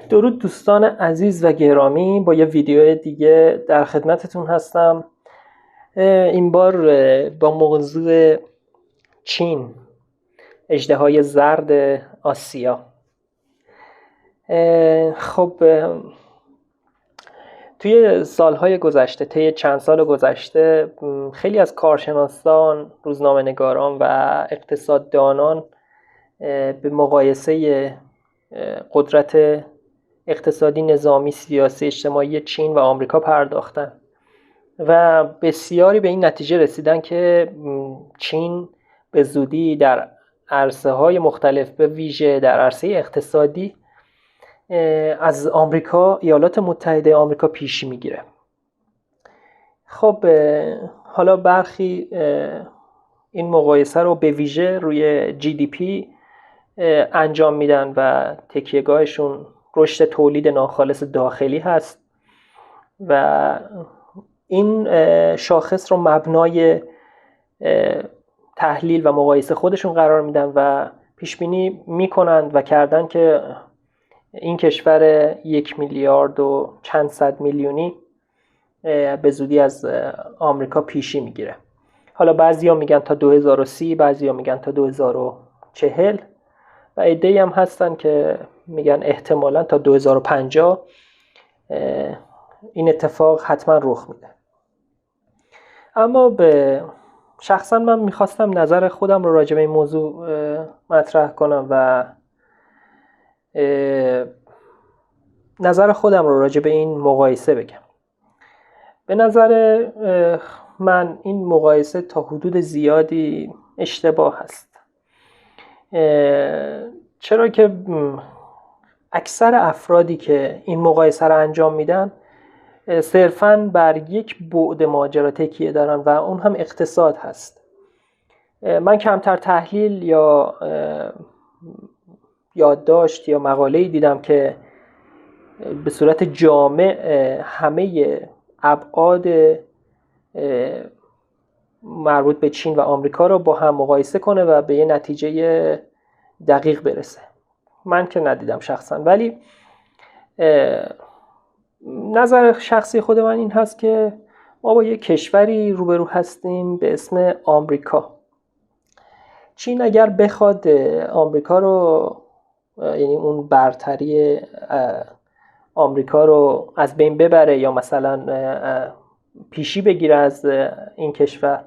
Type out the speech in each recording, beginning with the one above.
درود دوستان عزیز و گرامی، با یه ویدیو دیگه در خدمتتون هستم. این بار با موضوع چین، اژدهای زرد آسیا. خب توی سالهای گذشته، طی چند سال گذشته، خیلی از کارشناسان، روزنامه‌نگاران و اقتصاددانان به مقایسه قدرت اقتصادی، نظامی، سیاسی، اجتماعی چین و آمریکا پرداختن و بسیاری به این نتیجه رسیدن که چین به زودی در عرصه‌های مختلف، به ویژه در عرصه اقتصادی، از آمریکا، ایالات متحده آمریکا پیشی میگیره. خب حالا برخی این مقایسه رو به ویژه روی GDP انجام میدن و تکیهگاهشون رشد تولید ناخالص داخلی هست و این شاخص رو مبنای تحلیل و مقایسه خودشون قرار میدن و پیش بینی میکنن و کردن که این کشور 1 میلیارد و چند صد میلیونی به زودی از آمریکا پیشی میگیره. حالا بعضیا میگن تا 2030، بعضیا میگن تا 2040 و عده‌ای هم هستن که میگن احتمالاً تا 2050 این اتفاق حتما رخ میده. اما شخصا من میخواستم نظر خودم رو راجع به این موضوع مطرح کنم و نظر خودم رو راجع به این مقایسه بگم. به نظر من این مقایسه تا حدود زیادی اشتباه هست. چرا که اکثر افرادی که این مقایسه رو انجام میدن صرفاً بر یک بعد ماجرا تکیه دارن و اون هم اقتصاد هست. من کمتر تحلیل یا یادداشت یا مقاله‌ای دیدم که به صورت جامع همه ابعاد مربوط به چین و آمریکا رو با هم مقایسه کنه و به یه نتیجه دقیق برسه. من که ندیدم شخصا، ولی نظر شخصی خود من این هست که ما با یک کشوری روبرو هستیم به اسم آمریکا. چین اگر بخواد آمریکا رو، یعنی اون برتری آمریکا رو از بین ببره یا مثلا پیشی بگیره از این کشور،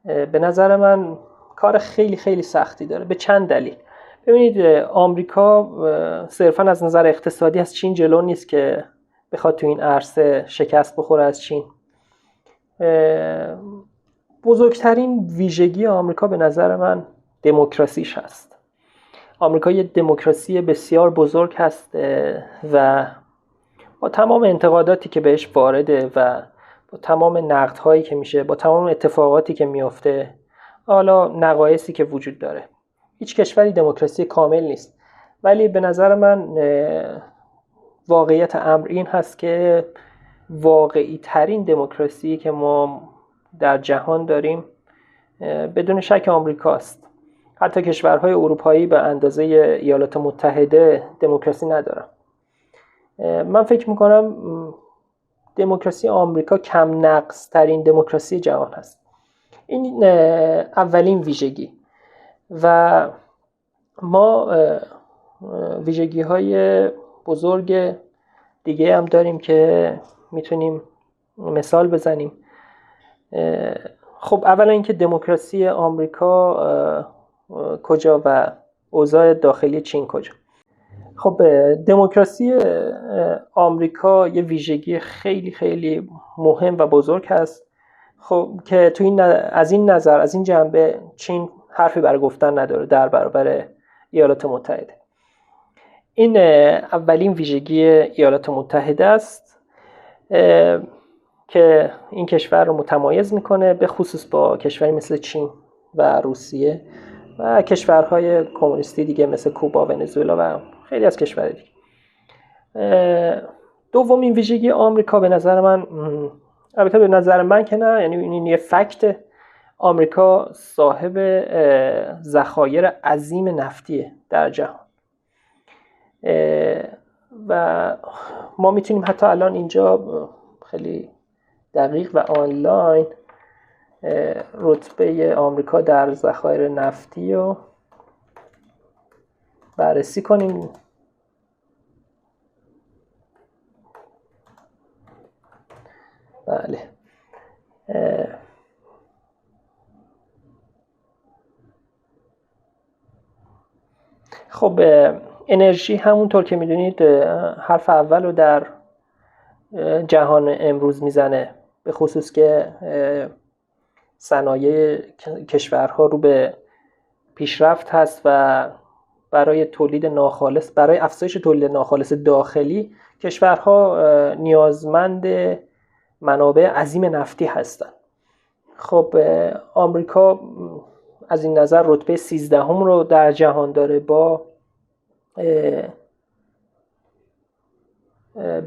به نظر من کار خیلی خیلی سختی داره به چند دلیل. ببینید، آمریکا صرفاً از نظر اقتصادی از چین جلو نیست که بخواد تو این عرصه شکست بخوره از چین. بزرگترین ویژگی آمریکا به نظر من دموکراسیش هست. آمریکا یه دموکراسی بسیار بزرگ هست و با تمام انتقاداتی که بهش وارده و با تمام نقدهایی که میشه، با تمام اتفاقاتی که میفته، حالا نقایصی که وجود داره، هیچ کشوری دموکراسی کامل نیست. ولی به نظر من واقعیت امر این هست که واقعی ترین دموکراسی که ما در جهان داریم بدون شک آمریکاست. حتی کشورهای اروپایی به اندازه ایالات متحده دموکراسی ندارن. من فکر میکنم دموکراسی آمریکا کم نقص ترین دموکراسی جهان هست. این اولین ویژگی. و ما ویژگی های بزرگ دیگه هم داریم که میتونیم مثال بزنیم. خب اولا اینکه دموکراسی آمریکا کجا و اوضاع داخلی چین کجا. خب دموکراسی آمریکا یه ویژگی خیلی خیلی مهم و بزرگ هست. خب که تو از این نظر، از این جنبه، چین حرفی برای گفتن نداره در برابر ایالات متحده. این اولین ویژگی ایالات متحده است که این کشور رو متمایز میکنه، به خصوص با کشوری مثل چین و روسیه و کشورهای کمونیستی دیگه مثل کوبا، ونزوئلا و خیلی از کشورهای دیگه. دومین ویژگی آمریکا به نظر من، البته به نظر من که نه، یعنی این یه فکت، آمریکا صاحب ذخایر عظیم نفتیه در جهان. و ما میتونیم حتی الان اینجا خیلی دقیق و آنلاین رتبه آمریکا در ذخایر نفتی رو بررسی کنیم. بله، خب انرژی همونطور که میدونید حرف اول رو در جهان امروز میزنه، به خصوص که صنایع کشورها رو به پیشرفت هست و برای تولید ناخالص، برای افزایش تولید ناخالص داخلی کشورها نیازمند منابع عظیم نفتی هستند. خب آمریکا از این نظر رتبه 13 رو در جهان داره با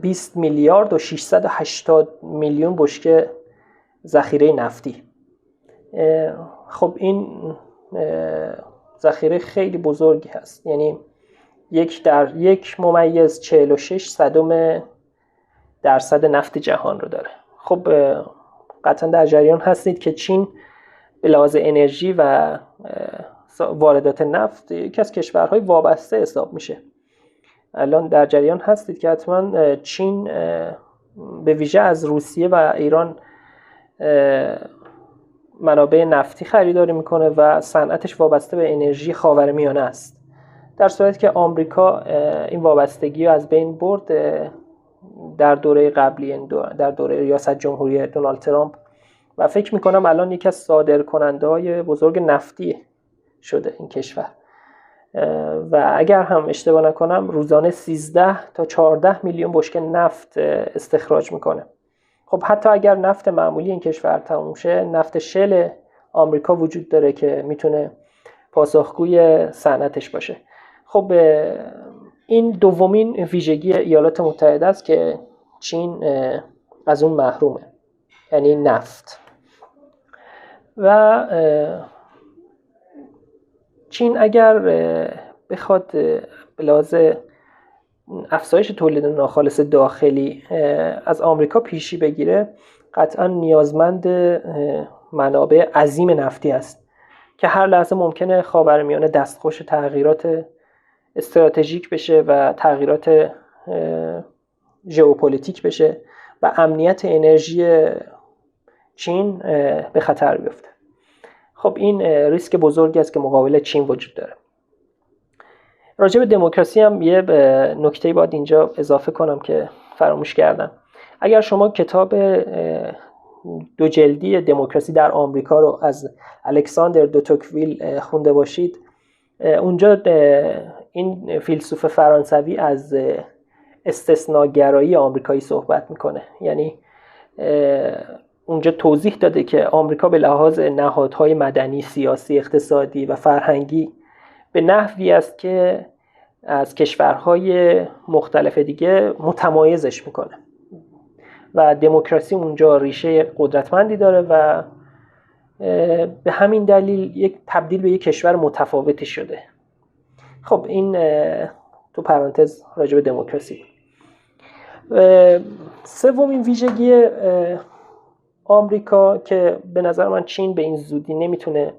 20 میلیارد و 680 میلیون بشکه ذخیره نفتی. خب این ذخیره خیلی بزرگی هست، یعنی 1.46% نفت جهان رو داره. خب قطعا در جریان هستید که چین به لحاظ انرژی و واردات نفت یکی از کشورهای وابسته حساب میشه. الان در جریان هستید که حتما چین به ویژه از روسیه و ایران منابع نفتی خریداری میکنه و صنعتش وابسته به انرژی خاورمیانه است، در صورتی که آمریکا این وابستگی رو از بین برد در دوره قبلی، در دوره ریاست جمهوری دونالد ترامپ، و فکر میکنم الان یکی از صادرکننده‌های بزرگ نفتی شده این کشور و اگر هم اشتباه نکنم روزانه 13 تا 14 میلیون بشکه نفت استخراج میکنه. خب حتی اگر نفت معمولی این کشور تموم شه، نفت شل آمریکا وجود داره که میتونه پاسخگوی صنعتش باشه. خب این دومین ویژگی ایالات متحده است که چین از اون محرومه، یعنی نفت. و چین اگر بخواد به لحاظ افزایش تولید ناخالص داخلی از آمریکا پیشی بگیره، قطعا نیازمند منابع عظیم نفتی است که هر لحظه ممکنه خاورمیانه دستخوش تغییرات استراتژیک بشه و تغییرات ژئوپلیتیک بشه و امنیت انرژی چین به خطر بیفته. خب این ریسک بزرگی است که مقابل چین وجود داره. راجع به دموکراسی هم یه نکته باید اینجا اضافه کنم که فراموش کردم. اگر شما کتاب 2 جلدی دموکراسی در آمریکا رو از الکساندر دو توکویل خونده باشید، اونجا این فیلسوف فرانسوی از استثناگرایی آمریکایی صحبت میکنه. یعنی اونجا توضیح داده که آمریکا به لحاظ نهادهای مدنی، سیاسی، اقتصادی و فرهنگی به نحوی است که از کشورهای مختلف دیگه متمایزش میکنه و دموکراسی اونجا ریشه قدرتمندی داره و به همین دلیل تبدیل به یک کشور متفاوتی شده. خب این تو پرانتز راجع به دموکراسی. سومین ویژگی آمریکا که به نظر من چین به این زودی نمیتونه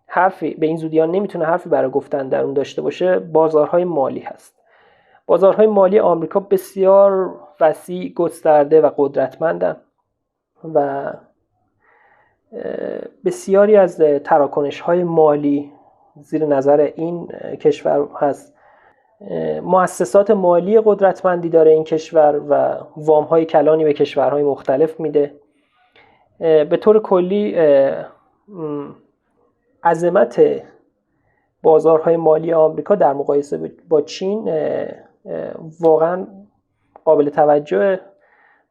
حرفی برای گفتن در اون داشته باشه، بازارهای مالی هست. بازارهای مالی آمریکا بسیار وسیع، گسترده و قدرتمندن و بسیاری از تراکنش‌های مالی زیر نظر این کشور هست. مؤسسات مالی قدرتمندی داره این کشور و وام‌های کلانی به کشورهای مختلف میده. به طور کلی عظمت بازارهای مالی آمریکا در مقایسه با چین واقعا قابل توجهه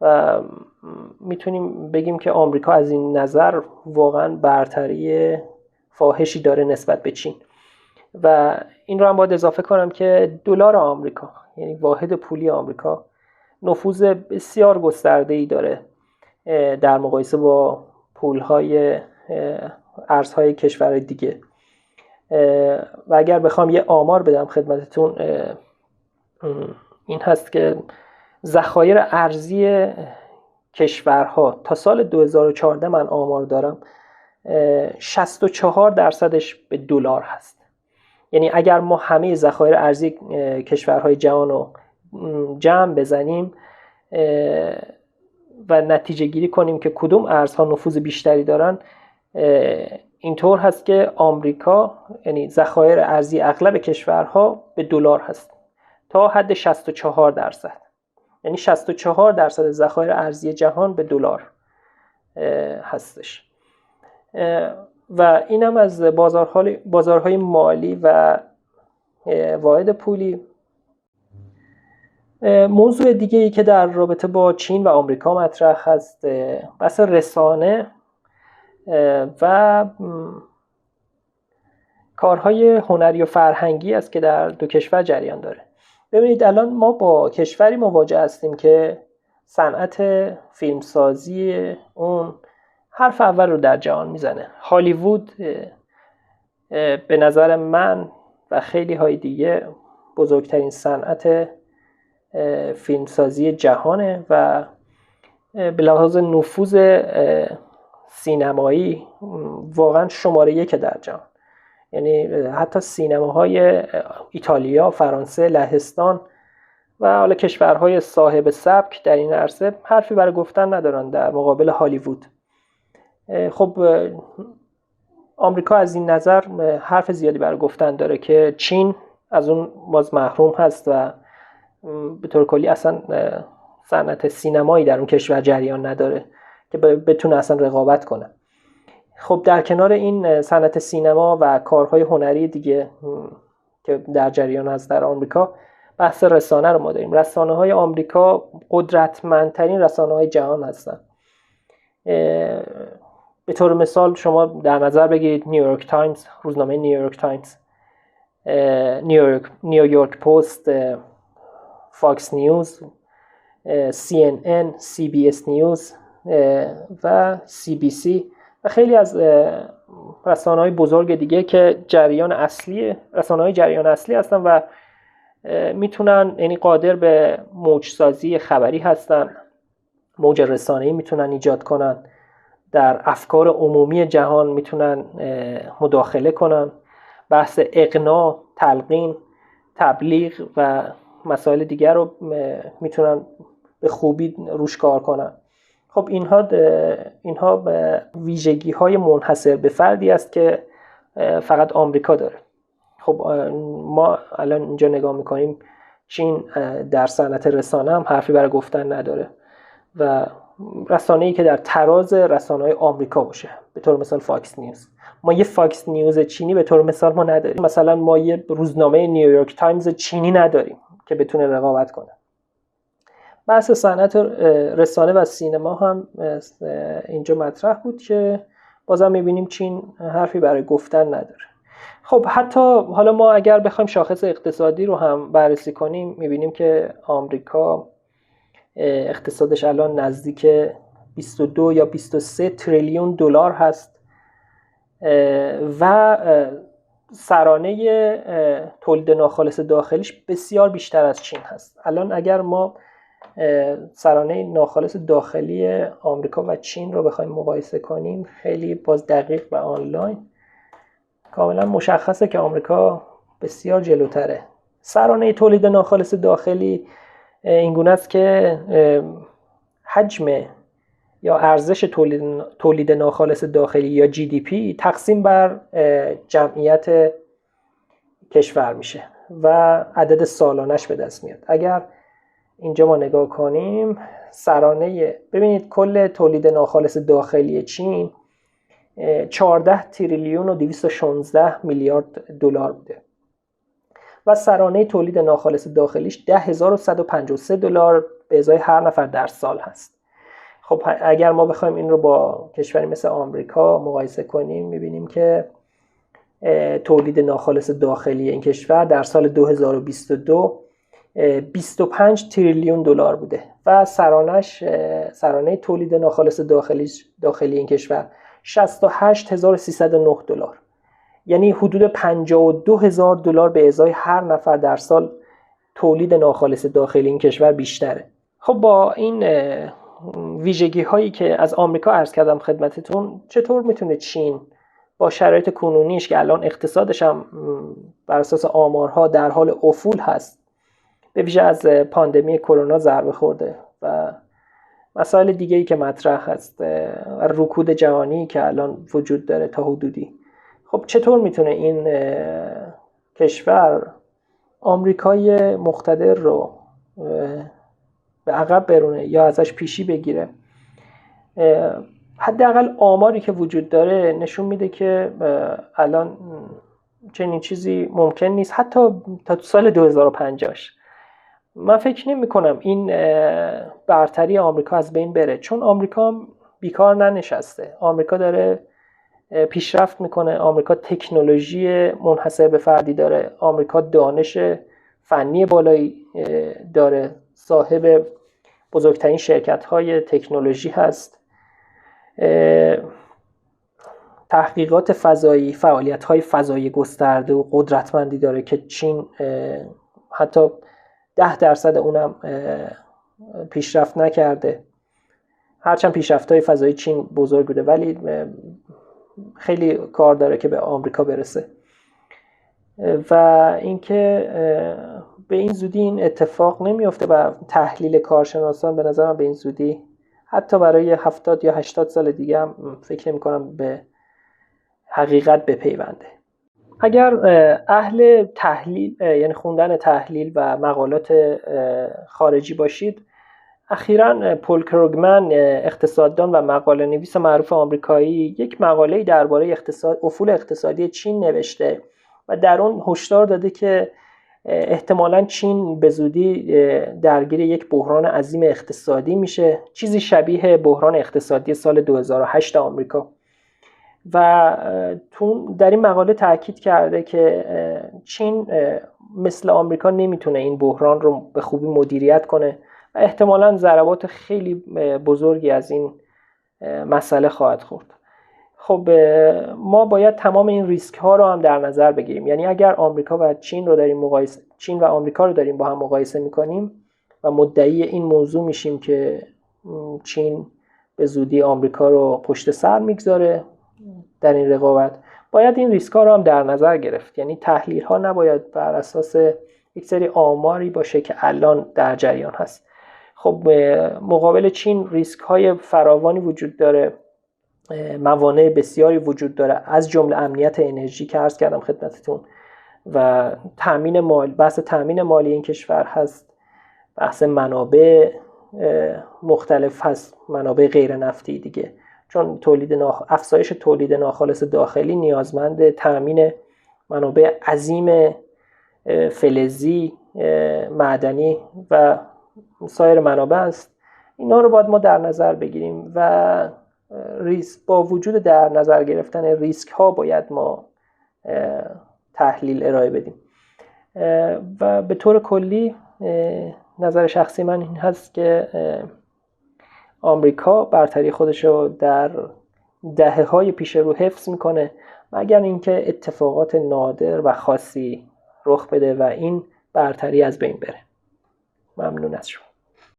و میتونیم بگیم که آمریکا از این نظر واقعا برتری فاحشی داره نسبت به چین. و این رو هم باید اضافه کنم که دلار آمریکا، یعنی واحد پولی آمریکا، نفوذ بسیار گسترده‌ای داره در مقایسه با پول‌های ارزهای کشورهای دیگه. و اگر بخوام یه آمار بدم خدمتتون، این هست که ذخایر ارزی کشورها تا سال 2014 من آمار دارم 64% به دلار هست. یعنی اگر ما همه ذخایر ارزی کشورهای جهان رو جمع بزنیم و نتیجه گیری کنیم که کدوم ارزها نفوذ بیشتری دارن، اینطور هست که آمریکا، یعنی ذخایر ارزی اغلب کشورها به دلار هست تا حد 64%. یعنی 64% ذخایر ارزی جهان به دلار هستش. و اینم از بازارهای مالی و واحد پولی. موضوع دیگه ای که در رابطه با چین و آمریکا مطرح هست بحث رسانه و کارهای هنری و فرهنگی است که در دو کشور جریان داره. ببینید الان ما با کشوری مواجه هستیم که صنعت فیلمسازی اون حرف اول رو در جهان میزنه. هالیوود به نظر من و خیلی های دیگه بزرگترین صنعت فیلمسازی جهانه و به لحاظ نفوذ سینمایی واقعا شماره 1 در جهان. یعنی حتی سینماهای ایتالیا، فرانسه، لهستان و حالا کشورهای صاحب سبک در این عرصه حرفی برای گفتن ندارن در مقابل هالیوود. خب آمریکا از این نظر حرف زیادی برای گفتن داره که چین از اون باز محروم هست و به طور کلی اصلا صنعت سینمایی در اون کشور جریان نداره که بتونه اصلا رقابت کنه. خب در کنار این صنعت سینما و کارهای هنری دیگه که در جریان هست در آمریکا، بحث رسانه رو ما داریم. رسانه‌های آمریکا قدرتمندترین رسانه‌های جهان هستن. به طور مثال شما در نظر بگیرید نیویورک تایمز، روزنامه نیویورک تایمز، نیویورک پست، فاکس نیوز، CNN، CBS نیوز و CBC و خیلی از رسانه‌های بزرگ دیگه که رسانه‌های جریان اصلی هستن و میتونن، یعنی قادر به موج‌سازی خبری هستن، موج رسانه‌ای میتونن ایجاد کنن، در افکار عمومی جهان میتونن مداخله کنن، بحث اقناع، تلقین، تبلیغ و مسائل دیگر رو میتونن به خوبی روش کار کنن. خب اینها ویژگی‌های منحصر به فردی است که فقط آمریکا داره. خب ما الان اینجا نگاه میکنیم چین در صنعت رسانه هم حرفی برای گفتن نداره و رسانه‌ای که در تراز رسانه‌های آمریکا باشه، به طور مثال فاکس نیوز. ما یه فاکس نیوز چینی به طور مثال ما نداریم. مثلا ما یه روزنامه نیویورک تایمز چینی نداریم که بتونه رقابت کنه. بحث صنعت رسانه و سینما هم اینجا مطرح بود که بازم می‌بینیم چین حرفی برای گفتن نداره. خب حتی حالا ما اگر بخوایم شاخص اقتصادی رو هم بررسی کنیم، می‌بینیم که آمریکا اقتصادش الان نزدیک 22 یا 23 تریلیون دلار هست و سرانه تولید ناخالص داخلیش بسیار بیشتر از چین هست. الان اگر ما سرانه ناخالص داخلی آمریکا و چین رو بخوایم مقایسه کنیم، خیلی باز دقیق و آنلاین کاملا مشخصه که آمریکا بسیار جلوتره. سرانه تولید ناخالص داخلی اینگونه است که حجم یا ارزش تولید ناخالص داخلی یا GDP تقسیم بر جمعیت کشور میشه و عدد سالانش به دست میاد. اگر اینجا ما نگاه کنیم ببینید کل تولید ناخالص داخلی چین 14 تریلیون و 216 میلیارد دلار بوده و سرانه تولید ناخالص داخلیش 10,153 دلار به ازای هر نفر در سال هست. خب اگر ما بخوایم این رو با کشوری مثل آمریکا مقایسه کنیم، میبینیم که تولید ناخالص داخلی این کشور در سال 2022 25 تریلیون دلار بوده و سرانه تولید ناخالص داخلی این کشور 68,309 دلار، یعنی حدود 52,000 دلار به ازای هر نفر در سال تولید ناخالص داخلی این کشور بیشتره. خب با این ویژگی هایی که از آمریکا عرض کردم خدمتتون، چطور میتونه چین با شرایط کنونیش که الان اقتصادش هم بر اساس آمارها در حال افول هست، به ویژه از پاندمی کرونا ضربه خورده و مسائل دیگه‌ای که مطرح هست، رکود جهانی که الان وجود داره تا حدودی، خب چطور میتونه این کشور آمریکای مقتدر رو به عقب برونه یا ازش پیشی بگیره؟ حداقل آماری که وجود داره نشون میده که الان چنین چیزی ممکن نیست، حتی تا سال 2050. من فکر نمی کنم این برتری آمریکا از بین بره، چون آمریکا بیکار ننشسته. آمریکا داره پیشرفت میکنه، آمریکا تکنولوژی منحصر به فردی داره، آمریکا دانش فنی بالایی داره، صاحب بزرگترین شرکت‌های تکنولوژی هست، تحقیقات فضایی، فعالیت‌های فضایی گسترده و قدرتمندی داره که چین حتی 10% اونم پیشرفت نکرده. هرچند پیشرفت‌های فضایی چین بزرگ بوده ولی خیلی کار داره که به آمریکا برسه. و اینکه به این زودی این اتفاق نمیفته و تحلیل کارشناسان به نظرم به این زودی حتی برای 70 یا 80 سال دیگه هم فکر نمی کنم به حقیقت بپیونده. اگر اهل تحلیل یعنی خوندن تحلیل و مقالات خارجی باشید، اخیراً پول کروگمن اقتصاددان و مقاله نویس معروف آمریکایی یک مقاله‌ای درباره افول اقتصادی چین نوشته و در اون هشدار داده که احتمالاً چین به زودی درگیر یک بحران عظیم اقتصادی میشه، چیزی شبیه بحران اقتصادی سال 2008 آمریکا. و در این مقاله تاکید کرده که چین مثل آمریکا نمیتونه این بحران رو به خوبی مدیریت کنه و احتمالاً ضربات خیلی بزرگی از این مسئله خواهد خورد. خب ما باید تمام این ریسک ها رو هم در نظر بگیریم. یعنی اگر آمریکا و چین و آمریکا رو داریم با هم مقایسه میکنیم و مدعی این موضوع میشیم که چین به زودی آمریکا رو پشت سر میگذاره در این رقابت، باید این ریسک ها رو هم در نظر گرفت. یعنی تحلیل ها نباید بر اساس یک سری آماری باشه که الان در جریان هست. خب مقابل چین ریسک های فراوانی وجود داره، موانع بسیاری وجود داره، از جمله امنیت انرژی که عرض کردم خدمتتون و بحث تامین مالی این کشور هست، بحث منابع مختلف هست، منابع غیر نفتی دیگه، چون افزایش تولید ناخالص داخلی نیازمند تامین منابع عظیم فلزی، معدنی و سایر منابع است. اینا رو باید ما در نظر بگیریم و با وجود در نظر گرفتن ریسک ها باید ما تحلیل ارائه بدیم. و به طور کلی نظر شخصی من این هست که آمریکا برتری خودش رو در دهه‌های پیش رو حفظ میکنه، مگر اینکه اتفاقات نادر و خاصی رخ بده و این برتری از بین بره. ممنون از شما.